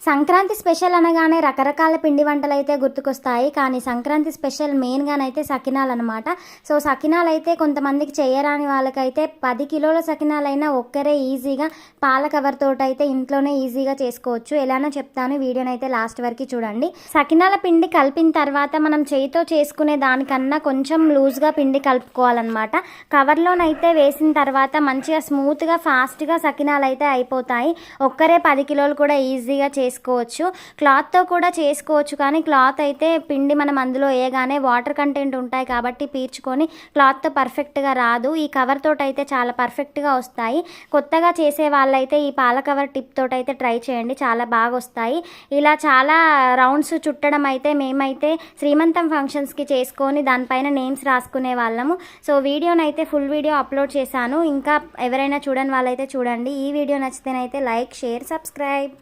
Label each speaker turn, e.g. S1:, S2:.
S1: Sankranti special అనగానే రకరకాల పిండి వంటలు అయితే గుర్తుకొస్తాయి. కానీ సంక్రాంతి స్పెషల్ మెయిన్గానైతే సకినాలు అనమాట. సో సకినాలు అయితే కొంతమందికి చేయరాని వాళ్ళకైతే 10 కిలోల సకినాలైనా ఒక్కరే ఈజీగా పాల కవర్ తోటి అయితే ఇంట్లోనే ఈజీగా చేసుకోవచ్చు. ఎలానో చెప్తాను, వీడియోనైతే లాస్ట్ వరకు చూడండి. సకినాల పిండి కలిపిన తర్వాత మనం చేయితో చేసుకునే దానికన్నా కొంచెం లూజ్గా పిండి కలుపుకోవాలన్నమాట. కవర్లోనైతే వేసిన తర్వాత మంచిగా స్మూత్గా ఫాస్ట్గా సకినాలు అయితే అయిపోతాయి. ఒక్కరే 10 కిలోలు కూడా ఈజీగా చేసుకోవచ్చు. క్లాత్తో కూడా చేసుకోవచ్చు, కానీ క్లాత్ అయితే పిండి మనం అందులో వేయగానే వాటర్ కంటెంట్ ఉంటాయి కాబట్టి పీల్చుకొని క్లాత్తో పర్ఫెక్ట్గా రాదు. ఈ కవర్ తోటి అయితే చాలా పర్ఫెక్ట్గా వస్తాయి. కొత్తగా చేసే వాళ్ళైతే ఈ పాల కవర్ టిప్ తోటి అయితే ట్రై చేయండి, చాలా బాగా వస్తాయి. ఇలా చాలా రౌండ్స్ చుట్టడం అయితే మేమైతే శ్రీమంతం ఫంక్షన్స్కి చేసుకొని దానిపైన నేమ్స్ రాసుకునే వాళ్ళము. సో వీడియోనైతే ఫుల్ వీడియో అప్లోడ్ చేశాను, ఇంకా ఎవరైనా చూడని వాళ్ళైతే చూడండి. ఈ వీడియో నచ్చితేనైతే లైక్, షేర్, సబ్స్క్రైబ్.